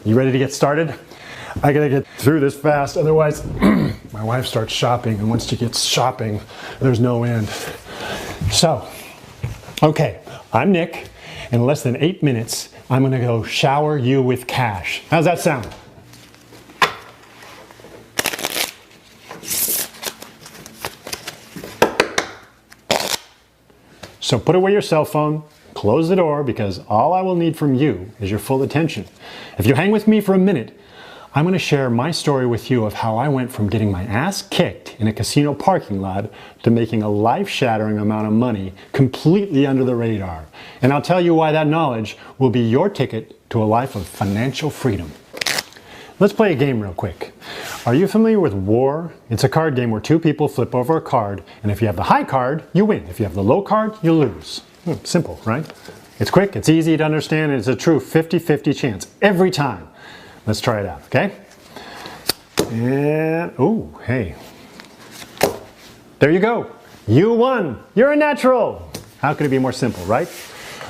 You ready to get started? I gotta get through this fast, otherwise my wife starts shopping, and once she gets shopping, there's no end. So, okay, I'm Nick. In less than 8 minutes, I'm gonna go shower you with cash. How's that sound? So put away your cell phone, close the door, because all I will need from you is your full attention. If you hang with me for a minute, I'm going to share my story with you of how I went from getting my ass kicked in a casino parking lot to making a life-shattering amount of money completely under the radar. And I'll tell you why that knowledge will be your ticket to a life of financial freedom. Let's play a game real quick. Are you familiar with War? It's a card game where two people flip over a card, and if you have the high card, you win. If you have the low card, you lose. Simple, right? It's quick, it's easy to understand, and it's a true 50-50 chance every time. Let's try it out, okay? And, oh, hey. There you go. You won. You're a natural. How could it be more simple, right?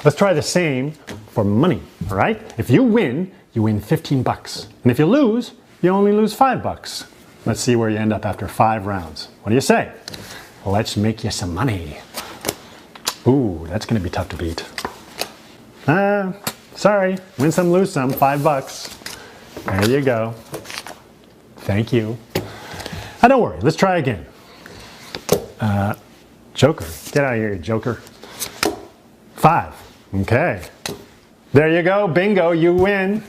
Let's try the same for money, all right? If you win 15 bucks. And if you lose, you only lose 5 bucks. Let's see where you end up after 5 rounds. What do you say? Let's make you some money. Ooh, that's gonna be tough to beat. Sorry, win some, lose some, 5 bucks. There you go. Thank you. Don't worry, let's try again. Joker, get out of here, Joker. 5, okay. There you go, bingo, you win.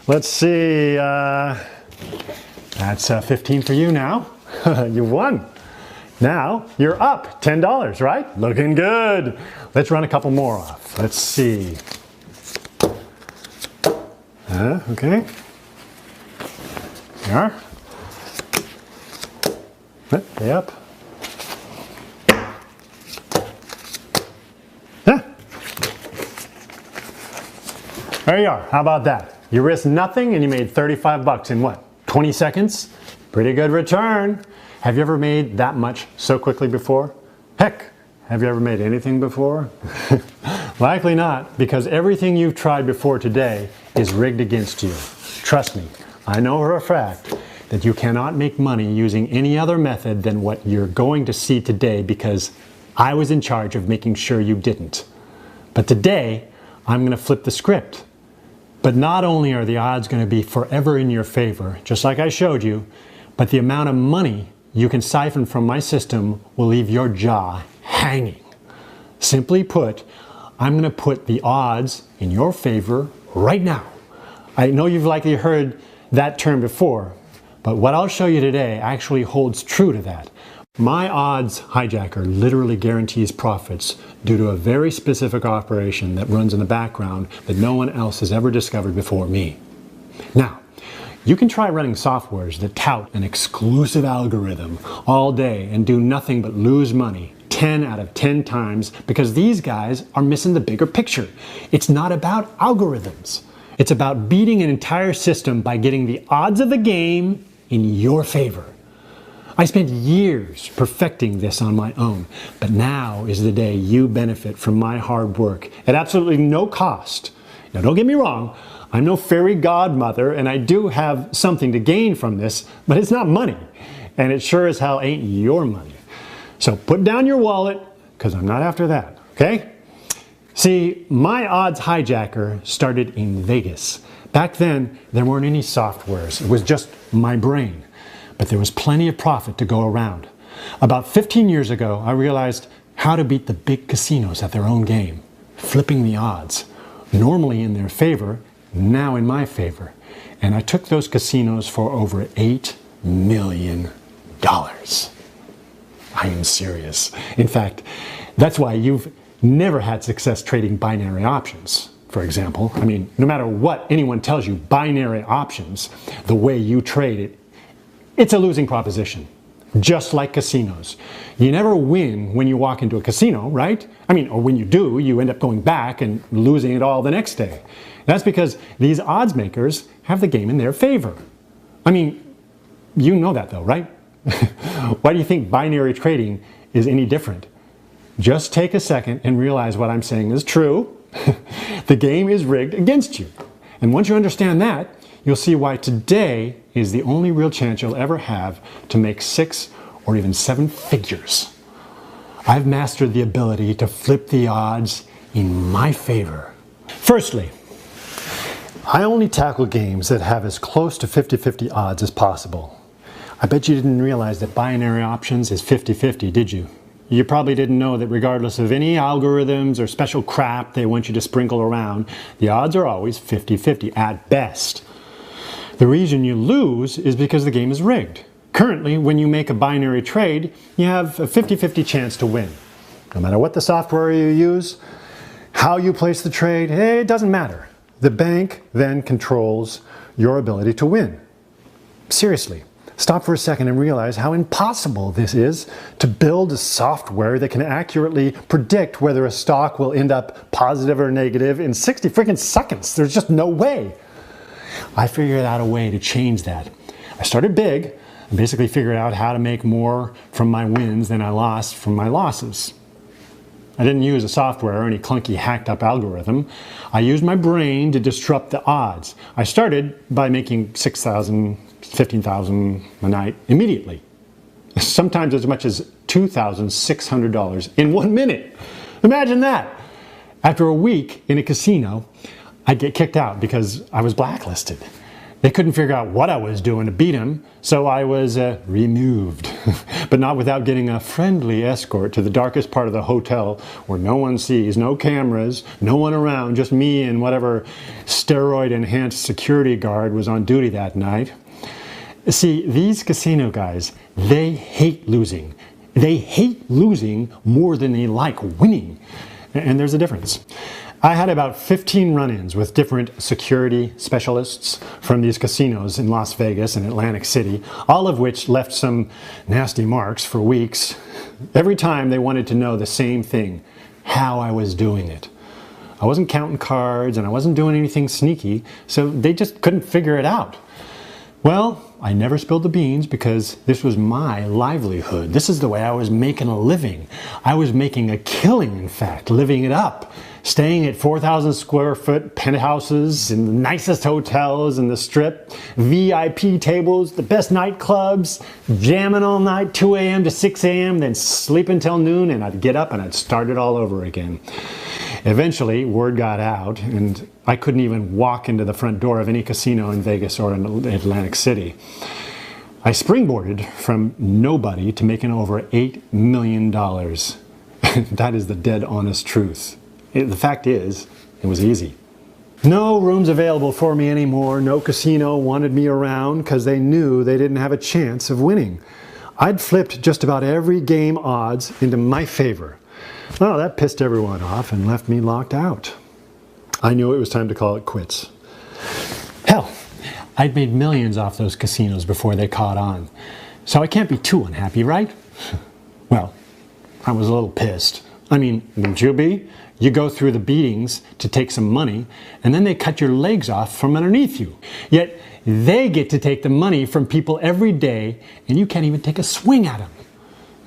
Let's see, that's 15 for you now. You won. Now, you're up $10, right? Looking good. Let's run a couple more off. Let's see. Okay. There you are. Stay up. There you are. How about that? You risked nothing and you made 35 bucks in what? 20 seconds? Pretty good return. Have you ever made that much so quickly before? Heck, have you ever made anything before? Likely not, because everything you've tried before today is rigged against you. Trust me, I know for a fact that you cannot make money using any other method than what you're going to see today, because I was in charge of making sure you didn't. But today, I'm going to flip the script. But not only are the odds going to be forever in your favor, just like I showed you, but the amount of money you can siphon from my system will leave your jaw hanging. Simply put, I'm going to put the odds in your favor right now. I know you've likely heard that term before, but what I'll show you today actually holds true to that. My odds hijacker literally guarantees profits due to a very specific operation that runs in the background that no one else has ever discovered before me. Now, you can try running softwares that tout an exclusive algorithm all day and do nothing but lose money 10 out of 10 times, because these guys are missing the bigger picture. It's not about algorithms. It's about beating an entire system by getting the odds of the game in your favor. I spent years perfecting this on my own, but now is the day you benefit from my hard work at absolutely no cost. Now don't get me wrong, I'm no fairy godmother, and I do have something to gain from this, but it's not money, and it sure as hell ain't your money. So put down your wallet, because I'm not after that, okay? See, my odds hijacker started in Vegas. Back then, there weren't any softwares, it was just my brain. But there was plenty of profit to go around. About 15 years ago, I realized how to beat the big casinos at their own game, flipping the odds, normally in their favor, now in my favor. And I took those casinos for over $8 million. I am serious. In fact, that's why you've never had success trading binary options. For example, I mean, no matter what anyone tells you, binary options, the way you trade it, it's a losing proposition, just like casinos. You never win when you walk into a casino, right? I mean, or when you do, you end up going back and losing it all the next day. That's because these odds makers have the game in their favor. I mean, you know that though, right? Why do you think binary trading is any different? Just take a second and realize what I'm saying is true. The game is rigged against you. And once you understand that, you'll see why today is the only real chance you'll ever have to make 6 or even 7 figures. I've mastered the ability to flip the odds in my favor. Firstly, I only tackle games that have as close to 50-50 odds as possible. I bet you didn't realize that binary options is 50-50, did you? You probably didn't know that regardless of any algorithms or special crap they want you to sprinkle around, the odds are always 50-50 at best. The reason you lose is because the game is rigged. Currently, when you make a binary trade, you have a 50-50 chance to win. No matter what the software you use, how you place the trade, it doesn't matter. The bank then controls your ability to win. Seriously, stop for a second and realize how impossible this is to build a software that can accurately predict whether a stock will end up positive or negative in 60 freaking seconds. There's just no way. I figured out a way to change that. I started big and basically figured out how to make more from my wins than I lost from my losses. I didn't use a software or any clunky hacked up algorithm. I used my brain to disrupt the odds. I started by making $6,000, $15,000 a night immediately. Sometimes as much as $2,600 in 1 minute. Imagine that. After a week in a casino, I'd get kicked out because I was blacklisted. They couldn't figure out what I was doing to beat them, so I was removed. But not without getting a friendly escort to the darkest part of the hotel where no one sees, no cameras, no one around, just me and whatever steroid-enhanced security guard was on duty that night. See, these casino guys, they hate losing. They hate losing more than they like winning. And there's a difference. I had about 15 run-ins with different security specialists from these casinos in Las Vegas and Atlantic City, all of which left some nasty marks for weeks. Every time they wanted to know the same thing, how I was doing it. I wasn't counting cards and I wasn't doing anything sneaky, so they just couldn't figure it out. Well, I never spilled the beans because this was my livelihood. This is the way I was making a living. I was making a killing, in fact, living it up. Staying at 4,000 square foot penthouses in the nicest hotels in the Strip, VIP tables, the best nightclubs, jamming all night, 2 a.m. to 6 a.m., then sleep until noon, and I'd get up and I'd start it all over again. Eventually, word got out, and I couldn't even walk into the front door of any casino in Vegas or in Atlantic City. I springboarded from nobody to making over $8 million. That is the dead honest truth. The fact is, it was easy. No rooms available for me anymore. No casino wanted me around because they knew they didn't have a chance of winning. I'd flipped just about every game odds into my favor. Well, that pissed everyone off and left me locked out. I knew it was time to call it quits. Hell, I'd made millions off those casinos before they caught on. So I can't be too unhappy, right? Well, I was a little pissed. I mean, wouldn't you be? You go through the beatings to take some money, and then they cut your legs off from underneath you. Yet they get to take the money from people every day, and you can't even take a swing at them.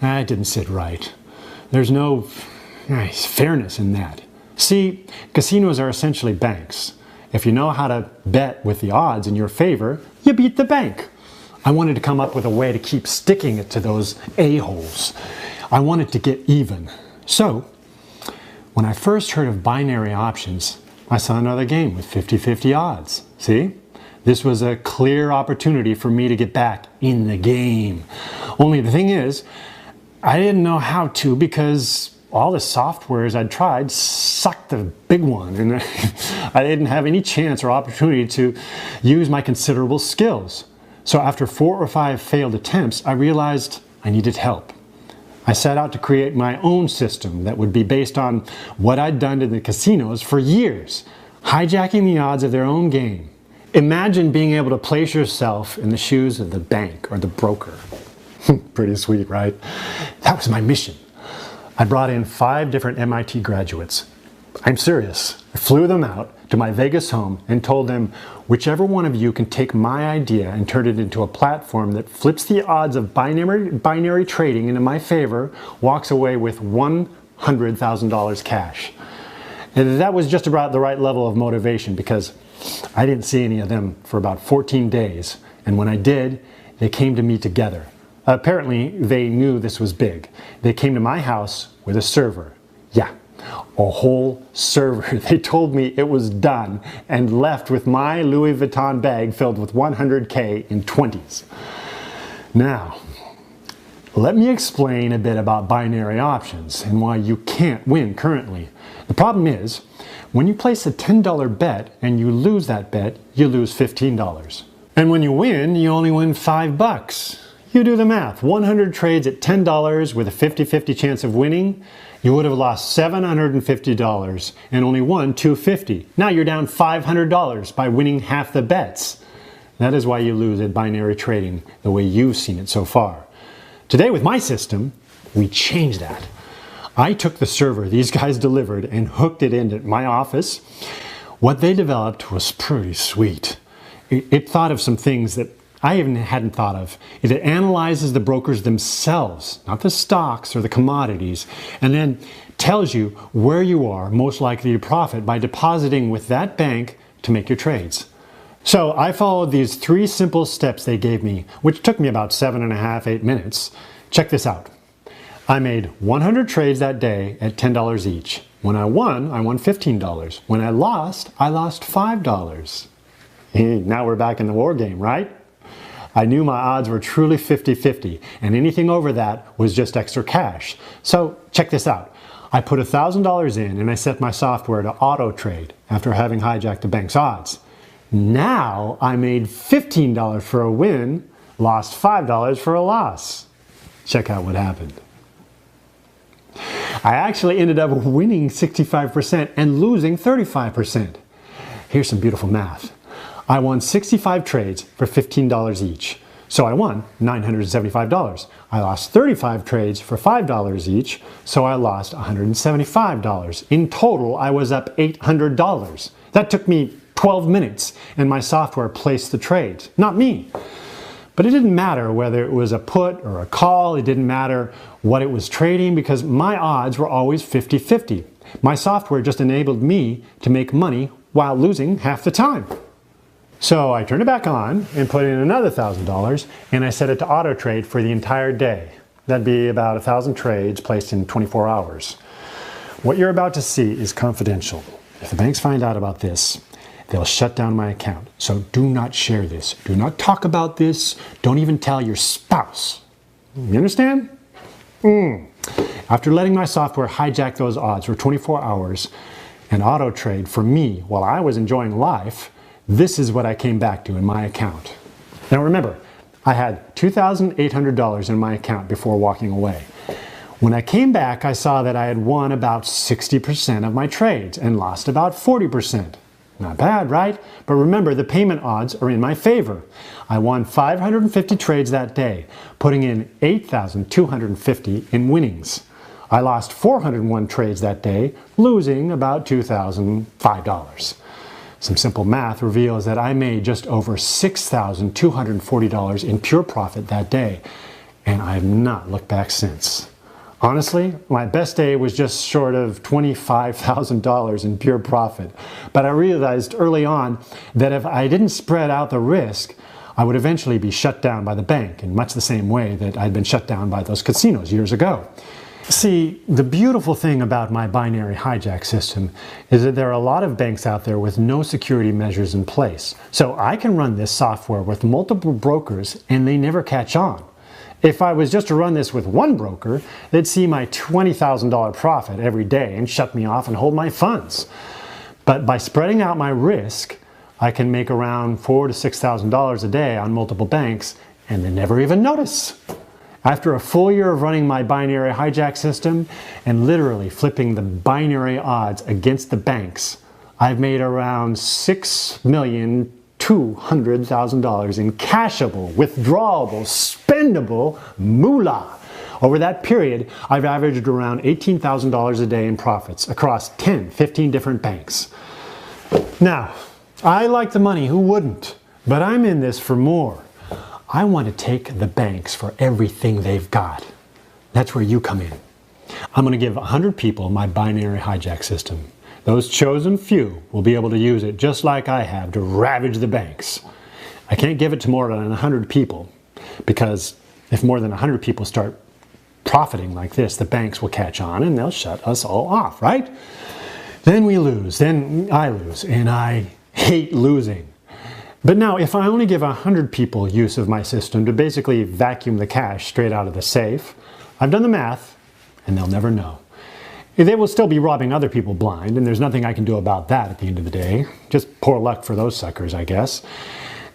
That didn't sit right. There's no fairness in that. See, casinos are essentially banks. If you know how to bet with the odds in your favor, you beat the bank. I wanted to come up with a way to keep sticking it to those a-holes. I wanted to get even. So, when I first heard of binary options, I saw another game with 50-50 odds. See? This was a clear opportunity for me to get back in the game. Only the thing is, I didn't know how to because all the softwares I'd tried sucked the big one, and I didn't have any chance or opportunity to use my considerable skills. So after 4 or 5 failed attempts, I realized I needed help. I set out to create my own system that would be based on what I'd done in the casinos for years, hijacking the odds of their own game. Imagine being able to place yourself in the shoes of the bank or the broker. Pretty sweet, right? That was my mission. I brought in 5 different MIT graduates. I'm serious. I flew them out to my Vegas home and told them, whichever one of you can take my idea and turn it into a platform that flips the odds of binary trading into my favor, walks away with $100,000 cash. And that was just about the right level of motivation because I didn't see any of them for about 14 days, and when I did, they came to me together. Apparently, they knew this was big. They came to my house with a server. Yeah, a whole server. They told me it was done and left with my Louis Vuitton bag filled with 100K in 20s. Now, let me explain a bit about binary options and why you can't win currently. The problem is, when you place a $10 bet and you lose that bet, you lose $15. And when you win, you only win $5. You do the math. 100 trades at $10 with a 50-50 chance of winning, you would have lost $750 and only won $250. Now you're down $500 by winning half the bets. That is why you lose at binary trading the way you've seen it so far. Today with my system, we changed that. I took the server these guys delivered and hooked it into my office. What they developed was pretty sweet. It thought of some things that I even hadn't thought of. It analyzes the brokers themselves, not the stocks or the commodities, and then tells you where you are most likely to profit by depositing with that bank to make your trades. So I followed these 3 simple steps they gave me, which took me about 7.5, 8 minutes. Check this out. I made 100 trades that day at $10 each. When I won $15. When I lost $5. Now we're back in the war game, right? I knew my odds were truly 50-50, and anything over that was just extra cash. So check this out. I put $1,000 in and I set my software to auto trade after having hijacked the bank's odds. Now I made $15 for a win, lost $5 for a loss. Check out what happened. I actually ended up winning 65% and losing 35%. Here's some beautiful math. I won 65 trades for $15 each. So I won $975. I lost 35 trades for $5 each, so I lost $175. In total, I was up $800. That took me 12 minutes, and my software placed the trades, not me. But it didn't matter whether it was a put or a call, it didn't matter what it was trading because my odds were always 50-50. My software just enabled me to make money while losing half the time. So I turned it back on and put in another $1,000 and I set it to auto trade for the entire day. That'd be about 1,000 trades placed in 24 hours. What you're about to see is confidential. If the banks find out about this, they'll shut down my account. So do not share this. Do not talk about this. Don't even tell your spouse. You understand? After letting my software hijack those odds for 24 hours and auto trade for me while I was enjoying life, this is what I came back to in my account. Now remember, I had $2,800 in my account before walking away. When I came back, I saw that I had won about 60% of my trades and lost about 40%. Not bad, right? But remember, the payment odds are in my favor. I won 550 trades that day, putting in 8,250 in winnings. I lost 401 trades that day, losing about $2,005. Some simple math reveals that I made just over $6,240 in pure profit that day, and I have not looked back since. Honestly, my best day was just short of $25,000 in pure profit, but I realized early on that if I didn't spread out the risk, I would eventually be shut down by the bank in much the same way that I'd been shut down by those casinos years ago. See, the beautiful thing about my binary hijack system is that there are a lot of banks out there with no security measures in place. So I can run this software with multiple brokers and they never catch on. If I was just to run this with one broker, they'd see my $20,000 profit every day and shut me off and hold my funds. But by spreading out my risk, I can make around $4,000 to $6,000 a day on multiple banks and they never even notice. After a full year of running my binary hijack system and literally flipping the binary odds against the banks, I've made around $6,200,000 in cashable, withdrawable, spendable moolah. Over that period, I've averaged around $18,000 a day in profits across 10, 15 different banks. Now, I like the money, who wouldn't? But I'm in this for more. I want to take the banks for everything they've got. That's where you come in. I'm going to give 100 people my binary hijack system. Those chosen few will be able to use it just like I have to ravage the banks. I can't give it to more than 100 people, because if more than 100 people start profiting like this, the banks will catch on and they'll shut us all off, right? Then we lose, then I lose, and I hate losing. But now, if I only give 100 people use of my system to basically vacuum the cash straight out of the safe, I've done the math, and they'll never know. They will still be robbing other people blind, and there's nothing I can do about that at the end of the day. Just poor luck for those suckers, I guess.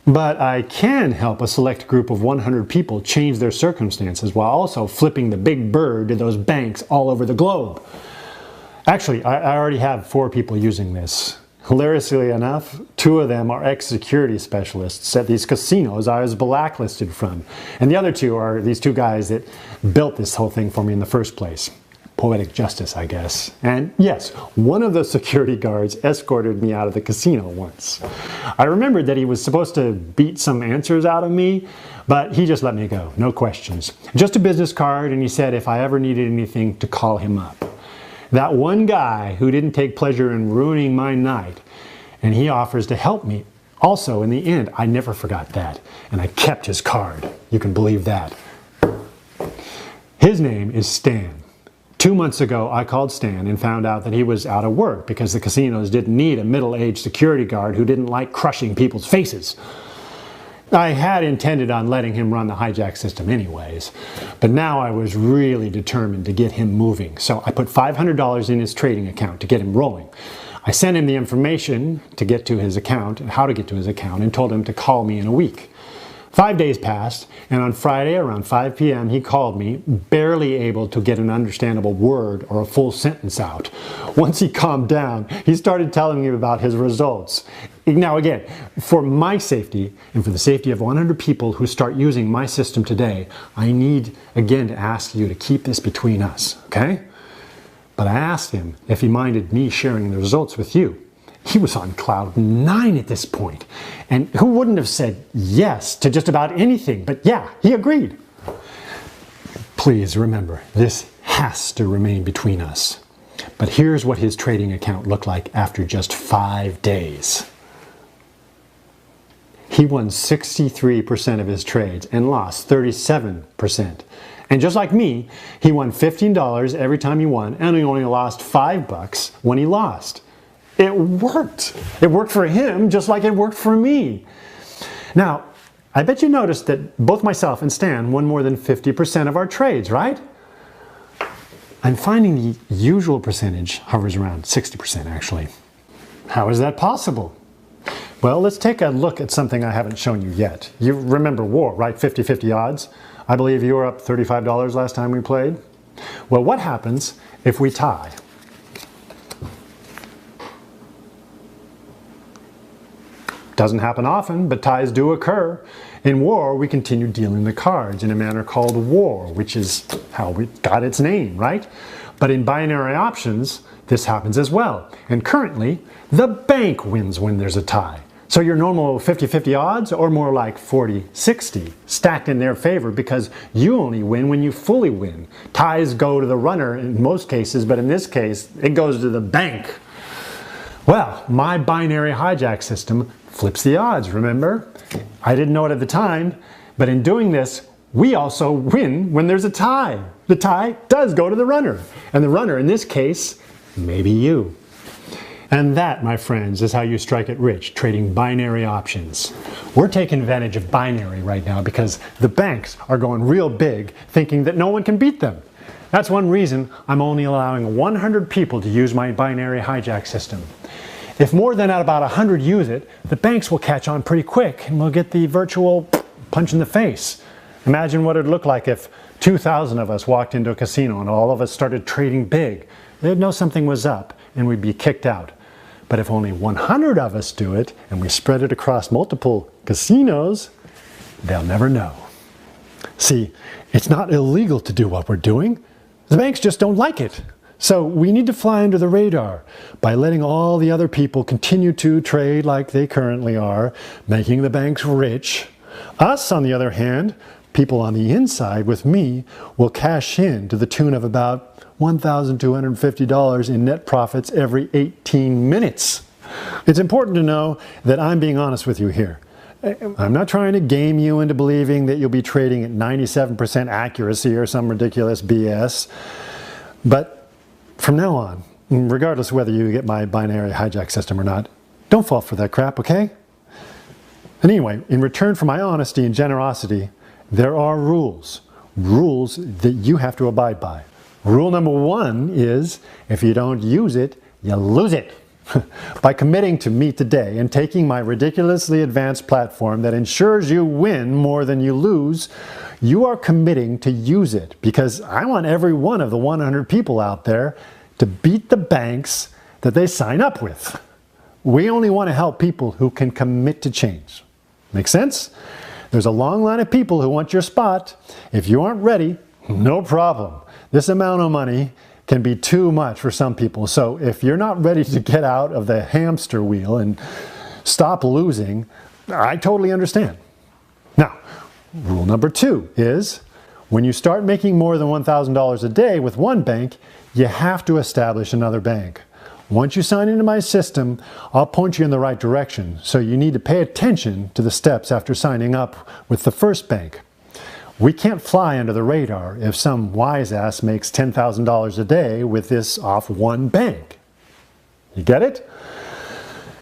But I can help a select group of 100 people change their circumstances while also flipping the big bird to those banks all over the globe. Actually, I already have 4 people using this. Hilariously enough, 2 of them are ex-security specialists at these casinos I was blacklisted from. And the other 2 are these 2 guys that built this whole thing for me in the first place. Poetic justice, I guess. And yes, one of the security guards escorted me out of the casino once. I remembered that he was supposed to beat some answers out of me, but he just let me go, no questions. Just a business card, and he said if I ever needed anything to call him up. That one guy who didn't take pleasure in ruining my night, and he offers to help me. Also, in the end, I never forgot that, and I kept his card. You can believe that. His name is Stan. 2 months ago, I called Stan and found out that he was out of work because the casinos didn't need a middle-aged security guard who didn't like crushing people's faces. I had intended on letting him run the hijack system anyways, but now I was really determined to get him moving, so I put $500 in his trading account to get him rolling. I sent him the information to get to his account and how to get to his account and told him to call me in a week. 5 days passed, and on Friday around 5 p.m. he called me, barely able to get an understandable word or a full sentence out. Once he calmed down, he started telling me about his results. Now again, for my safety and for the safety of 100 people who start using my system today, I need again to ask you to keep this between us, okay? But I asked him if he minded me sharing the results with you. He was on cloud 9 at this point. And who wouldn't have said yes to just about anything? But yeah, he agreed. Please remember, this has to remain between us. But here's what his trading account looked like after just 5 days. He won 63% of his trades and lost 37%. And just like me, he won $15 every time he won, and he only lost $5 when he lost. It worked. It worked for him just like it worked for me. Now, I bet you noticed that both myself and Stan won more than 50% of our trades, right? I'm finding the usual percentage hovers around 60% actually. How is that possible? Well, let's take a look at something I haven't shown you yet. You remember war, right? 50-50 odds. I believe you were up $35 last time we played. Well, what happens if we tie? Doesn't happen often, but ties do occur. In war, we continue dealing the cards in a manner called war, which is how we got its name, right? But in binary options, this happens as well. And currently, the bank wins when there's a tie. So your normal 50-50 odds are more like 40-60, stacked in their favor because you only win when you fully win. Ties go to the runner in most cases, but in this case, it goes to the bank. Well, my binary hijack system flips the odds, remember? I didn't know it at the time, but in doing this, we also win when there's a tie. The tie does go to the runner, and the runner in this case may be you. And that, my friends, is how you strike it rich, trading binary options. We're taking advantage of binary right now because the banks are going real big, thinking that no one can beat them. That's one reason I'm only allowing 100 people to use my binary hijack system. If more than about 100 use it, the banks will catch on pretty quick and we'll get the virtual punch in the face. Imagine what it would look like if 2,000 of us walked into a casino and all of us started trading big. They'd know something was up and we'd be kicked out. But if only 100 of us do it and we spread it across multiple casinos, they'll never know. See, it's not illegal to do what we're doing. The banks just don't like it. So we need to fly under the radar by letting all the other people continue to trade like they currently are, making the banks rich. Us, on the other hand, People on the inside with me will cash in to the tune of about $1,250 in net profits every 18 minutes. It's important to know that I'm being honest with you here. I'm not trying to game you into believing that you'll be trading at 97% accuracy or some ridiculous BS. But from now on, regardless of whether you get my binary hijack system or not, don't fall for that crap, okay? And anyway, in return for my honesty and generosity, there are rules. Rules that you have to abide by. Rule number 1 is, if you don't use it, you lose it. By committing to me today and taking my ridiculously advanced platform that ensures you win more than you lose, you are committing to use it, because I want every one of the 100 people out there to beat the banks that they sign up with. We only want to help people who can commit to change. Make sense? There's a long line of people who want your spot. If you aren't ready, no problem. This amount of money can be too much for some people. So if you're not ready to get out of the hamster wheel and stop losing, I totally understand. Now, rule number 2 is, when you start making more than $1,000 a day with one bank, you have to establish another bank. Once you sign into my system, I'll point you in the right direction. So you need to pay attention to the steps after signing up with the first bank. We can't fly under the radar if some wise ass makes $10,000 a day with this off one bank. You get it?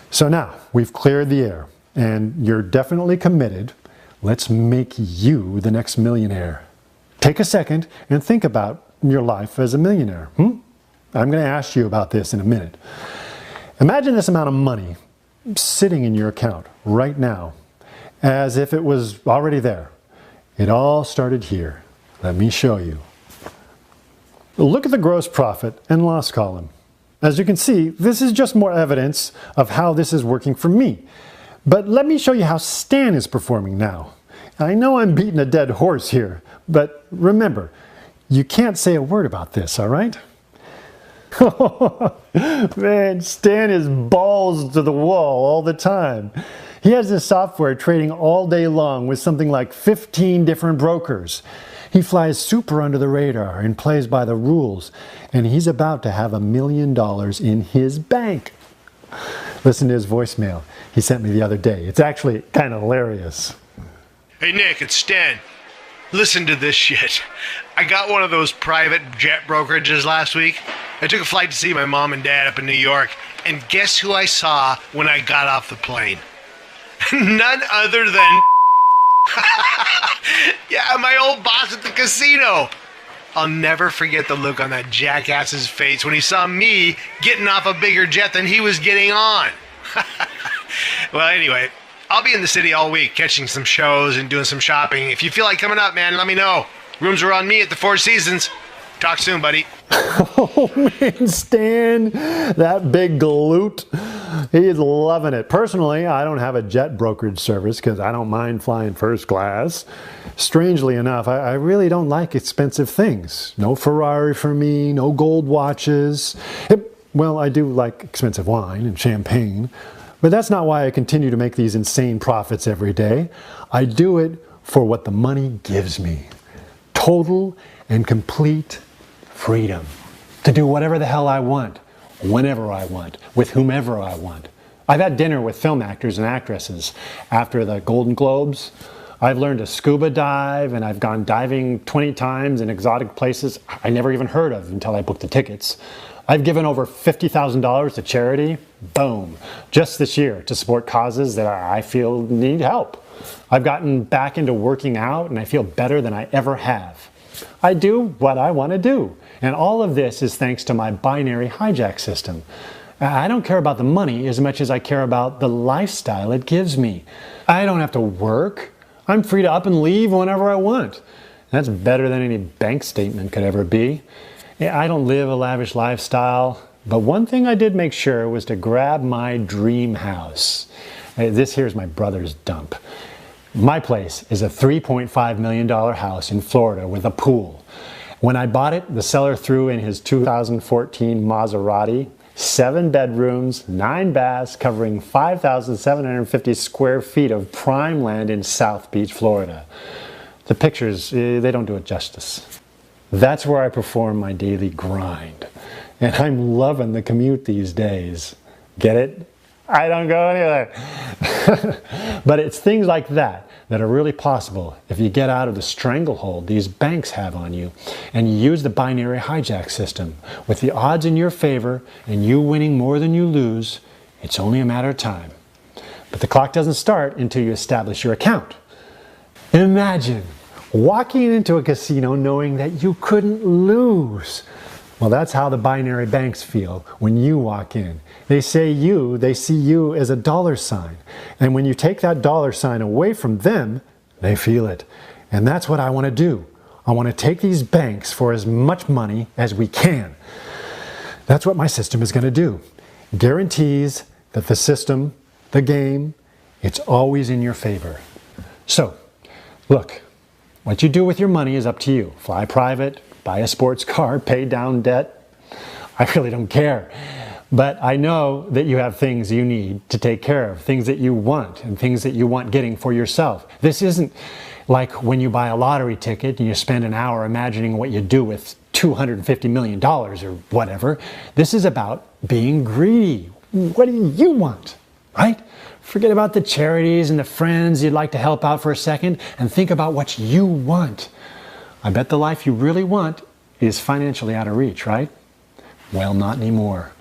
So now we've cleared the air and you're definitely committed. Let's make you the next millionaire. Take a second and think about your life as a millionaire. I'm going to ask you about this in a minute. Imagine this amount of money sitting in your account right now as if it was already there. It all started here. Let me show you. Look at the gross profit and loss column. As you can see, this is just more evidence of how this is working for me. But let me show you how Stan is performing now. I know I'm beating a dead horse here, but remember, you can't say a word about this, all right? Man, Stan is balls to the wall all the time. He has this software trading all day long with something like 15 different brokers. He flies super under the radar and plays by the rules, and he's about to have $1 million in his bank. Listen to his voicemail he sent me the other day. It's actually kind of hilarious. Hey Nick, it's Stan. Listen to this shit. I got one of those private jet brokerages last week. I took a flight to see my mom and dad up in New York, and guess who I saw when I got off the plane? None other than yeah, my old boss at the casino. I'll never forget the look on that jackass's face when he saw me getting off a bigger jet than he was getting on. Well, anyway, I'll be in the city all week catching some shows and doing some shopping. If you feel like coming up, man, let me know. Rooms are on me at the Four Seasons. Talk soon, buddy. Oh man, Stan, that big galoot. He's loving it. Personally, I don't have a jet brokerage service because I don't mind flying first class. Strangely enough, I really don't like expensive things. No Ferrari for me, no gold watches. Well, I do like expensive wine and champagne, but that's not why I continue to make these insane profits every day. I do it for what the money gives me. Total and complete freedom to do whatever the hell I want, whenever I want, with whomever I want. I've had dinner with film actors and actresses after the Golden Globes. I've learned to scuba dive, and I've gone diving 20 times in exotic places I never even heard of until I booked the tickets. I've given over $50,000 to charity, boom, just this year to support causes that I feel need help. I've gotten back into working out, and I feel better than I ever have. I do what I want to do. And all of this is thanks to my binary hijack system. I don't care about the money as much as I care about the lifestyle it gives me. I don't have to work. I'm free to up and leave whenever I want. That's better than any bank statement could ever be. I don't live a lavish lifestyle, but one thing I did make sure was to grab my dream house. This here's my brother's dump. My place is a $3.5 million house in Florida with a pool. When I bought it, the seller threw in his 2014 Maserati, 7 bedrooms, 9 baths, covering 5,750 square feet of prime land in South Beach, Florida. The pictures, they don't do it justice. That's where I perform my daily grind. And I'm loving the commute these days. Get it? I don't go anywhere. But it's things like that that are really possible if you get out of the stranglehold these banks have on you and you use the binary hijack system. With the odds in your favor and you winning more than you lose, it's only a matter of time. But the clock doesn't start until you establish your account. Imagine walking into a casino knowing that you couldn't lose. Well, that's how the binary banks feel when you walk in. They see you as a dollar sign. And when you take that dollar sign away from them, they feel it. And that's what I want to do. I want to take these banks for as much money as we can. That's what my system is going to do. Guarantees that the system, the game, it's always in your favor. So, look, what you do with your money is up to you. Fly private, buy a sports car, pay down debt. I really don't care. But I know that you have things you need to take care of, things that you want and things that you want getting for yourself. This isn't like when you buy a lottery ticket and you spend an hour imagining what you do with $250 million or whatever. This is about being greedy. What do you want, right? Forget about the charities and the friends you'd like to help out for a second and think about what you want. I bet the life you really want is financially out of reach, right? Well, not anymore.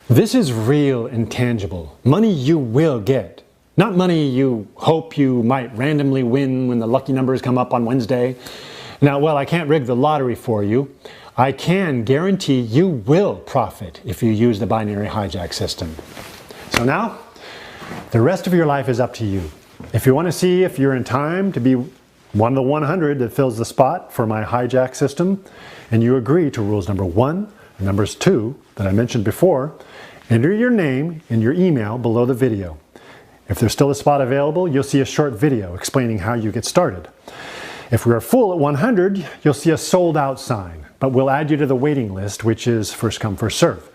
This is real and tangible. Money you will get. Not money you hope you might randomly win when the lucky numbers come up on Wednesday. Now, well, I can't rig the lottery for you. I can guarantee you will profit if you use the binary hijack system. So now, the rest of your life is up to you. If you want to see if you're in time to be one of the 100 that fills the spot for my hijack system, and you agree to rules number 1 and numbers 2 that I mentioned before, enter your name and your email below the video. If there's still a spot available, you'll see a short video explaining how you get started. If we are full at 100, you'll see a sold out sign, but we'll add you to the waiting list, which is first come, first serve.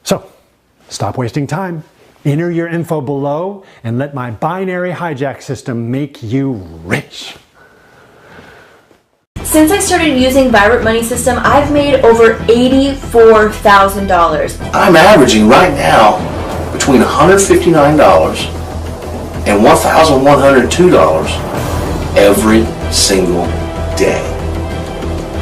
So, stop wasting time. Enter your info below and let my binary hijack system make you rich. Since I started using Vibrant Money System, I've made over $84,000. I'm averaging right now between $159 and $1,102 every single day.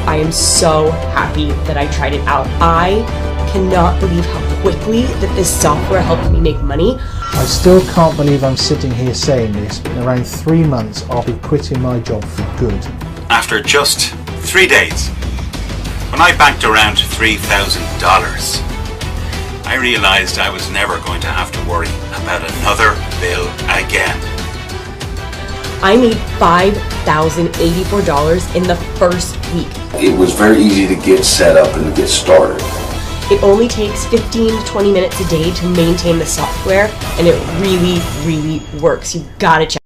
I am so happy that I tried it out. I cannot believe how quickly that this software helped me make money. I still can't believe I'm sitting here saying this, but in around 3 months I'll be quitting my job for good. After just 3 days, when I banked around $3,000, I realized I was never going to have to worry about another bill again. I made $5,084 in the first week. It was very easy to get set up and to get started. It only takes 15 to 20 minutes a day to maintain the software, and it really, really works. You've got to check